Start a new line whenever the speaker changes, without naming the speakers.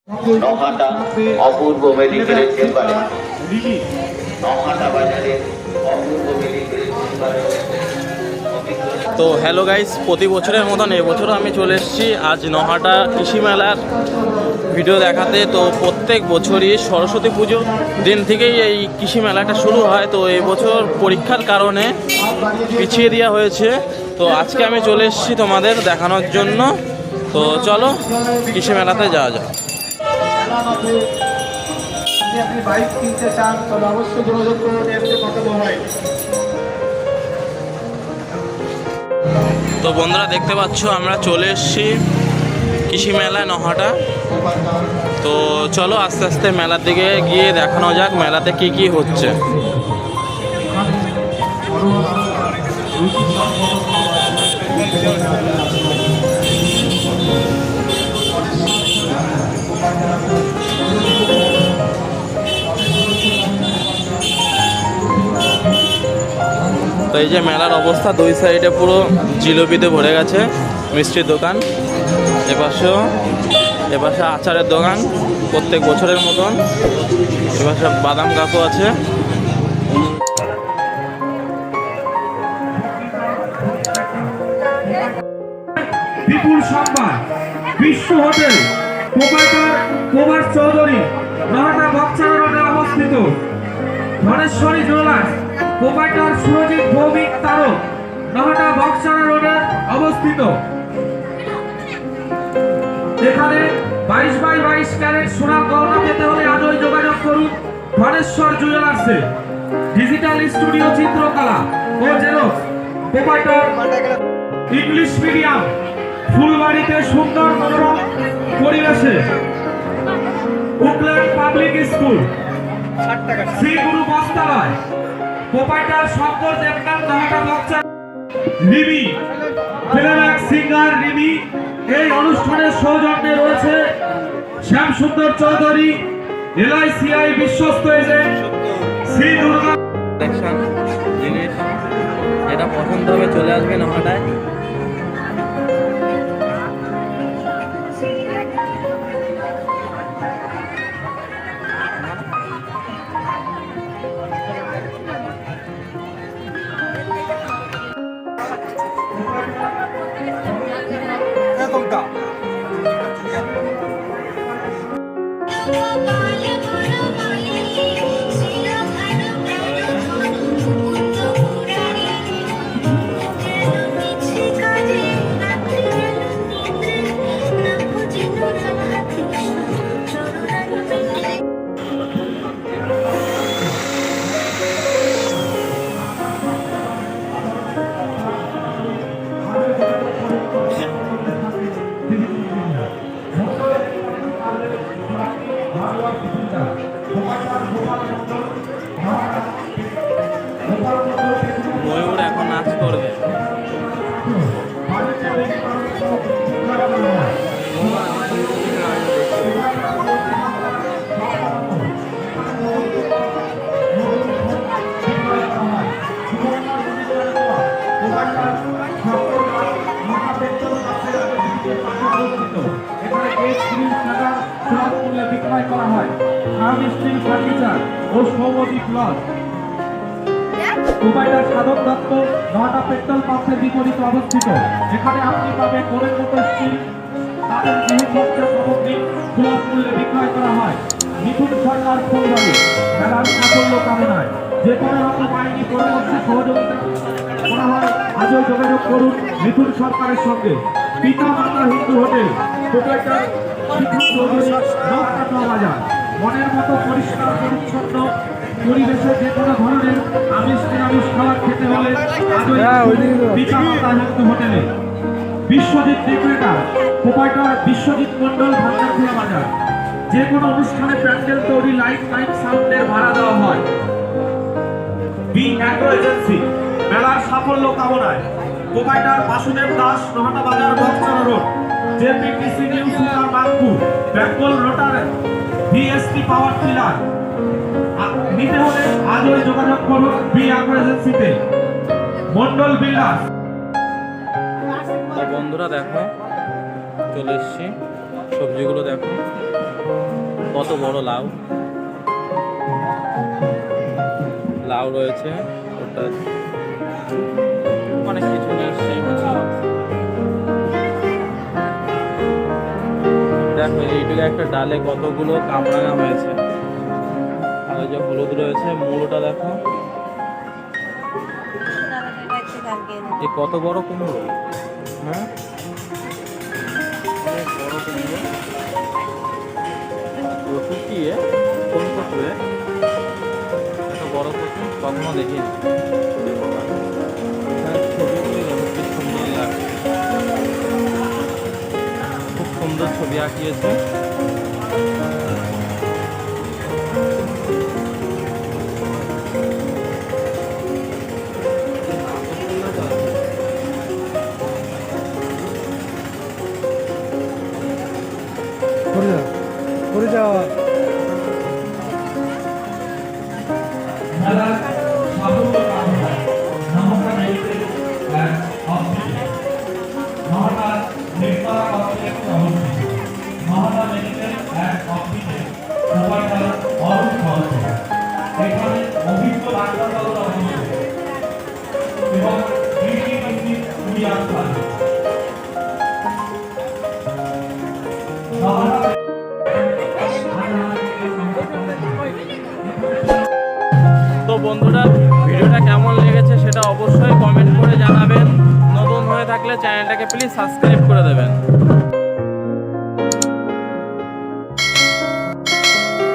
নহাটা অপূর্ব মেডিকেলের চেম্বারে, নহাটা বাজারে অপূর্ব মেডিকেলের চেম্বারে।
তো হ্যালো গাইস, প্রতি বছরের মতন এবছরও আমি চলে এসেছি আজ নহাটা কৃষি মেলার ভিডিও দেখাতে। তো প্রত্যেক বছরই সরস্বতী পুজো দিন থেকেই এই কৃষি মেলাটা শুরু হয়। তো এবছর পরীক্ষার কারণে পিছিয়ে দেওয়া হয়েছে। তো আজকে আমি চলে এসেছি তোমাদের দেখানোর জন্য। তো চলো কৃষি মেলাতে যাওয়া যাক।
আপনি বাইক কিনতে চান তবে অবশ্যই যোগাযোগ করুন। কথা হয়।
তো বন্ধুরা দেখতে পাচ্ছ আমরা চলে এসেছি কৃষি মেলায় নহাটা। তো চলো আস্তে আস্তে মেলার দিকে গিয়ে দেখানো যাক মেলাতে কি কি হচ্ছে। তো এই যে মেলার অবস্থা, দুই সাইডে পুরো জিলিপিতে ভরে গেছে, মিষ্টির দোকান। এপাশে আচারের দোকান প্রত্যেক বছরের মতন। এপাশে বাদাম কাকু আছে।
বিপুল সংবাদ, বিশ্ব hotel proprietor Kumar Chowdhury, Nohata boxer রোডে অবস্থিত। Dhaneshwari jewellers proprietor Surajit Bhowmik Tarak, Nohata boxer রোডে অবস্থিত। এখানে 22x22 ক্যারেট সোনার গহনা পেতে হলে আজই যোগাযোগ করুন ধনেশ্বর জুয়েলার্সে। ডিজিটাল স্টুডিও চিত্রকলা ও জেরক্স প্রোপাইটার ইংলিশ মিডিয়াম, ফুলবাড়িতে সুন্দর মনোরম পরিবেশে Oakland public school, Shri Guru Bastralaya proprietor Shankar Debnath, Nahata Boxar. Rimi playback singer Rimi. এই অনুষ্ঠানের সৌজন্যে রয়েছে শ্যাম সুন্দর চৌধুরী, LICI বিশ্বস্ত এজেন্ট, শ্রী দুর্গা।
জিনিস যেটা পছন্দ হবে চলে আসবে নহাটায়। ময়ূর এখন নাচ করবে।
বিক্রয় করা হয় স্টিল ফার্নিচার ও সৌমদী প্লট। প্রোপাইটার সাধক দত্ত, নহাটা পেট্রোল পাম্পের বিপরীতে অবস্থিত। এখানে আপনি পাবেন মনের মতো স্টিল তাদের গৃহখরচা সামগ্রী সুলভ মূল্যে বিক্রয় করা হয়। মিথুন সরকার ফুলবাড়ি মেলার সাফল্য কামনায় যে কোনো রকম আইনি পরামর্শ সহযোগিতা করা হয় আজও যোগাযোগ করুন মিথুন সরকারের সঙ্গে। পিতা মাতা হিন্দু হোটেল প্রোপাইটার বাজার। মনের মতো পরিষ্কার পরিচ্ছন্ন পরিবেশে যে কোনো ধরনের আমিষ নিরামিষ খাবার খেতে হলে পিতা মাতা হিন্দু হোটেলে। বিশ্বজিৎ বিক্রেতা প্রোপাইটার বিশ্বজিৎ মন্ডল, ভান্ডারখোলা বাজার। যে কোনো অনুষ্ঠানে প্যান্ডেল তৈরি, লাইট টাইম সাউন্ডের ভাড়া দেওয়া হয়। বি অ্যাগ্রো এজেন্সি মেলার সাফল্য কামনায় proprietor Basudeb Das, Nahata Bazar, Boxar road. JPTC new super বাঙ্কুর, Bengal rotor, VST power tiller. নিতে হলে আজই যোগাযোগ করুন বি অ্যাগ্রো এজেন্সিতে। মন্ডল বিল্ডার্স।
বন্ধুরা দেখো চলে এসছি, সবজিগুলো দেখো। কত বড় লাউ, লাউ রয়েছে, ওটা অনেক কিছু নিয়ে এসছে। দেখো এইটুকু একটা ডালে কতগুলো কামরাঙা হয়েছে, আর ওই যে হলুদ রয়েছে। মূলোটা দেখো, এ কত বড় কুমড়ো, হ্যাঁ অনেক বড় কুমড়ো। কচু কি কোন কচু এত বড় কচু কখনো দেখিনি। ছবিগুলি দেখো কি সুন্দর লাগছে, খুব সুন্দর ছবি আঁকিয়েছে।
মেলার সাফল্য কামনা Nahata medical and hospital, Nahata Nirmana complex অবস্থিত। Nahata medical and hospital provider Arun Ghosh, এখানে অভিজ্ঞ ডাক্তারবাবুরা উপস্থিত এবং কৃষি কুড়িয়ে আসতে
তো বন্ধুরা, ভিডিওটা কেমন লেগেছে সেটা অবশ্যই কমেন্ট করে জানাবেন। নতুন হয়ে থাকলে চ্যানেলটাকে প্লিজ সাবস্ক্রাইব করে দেবেন।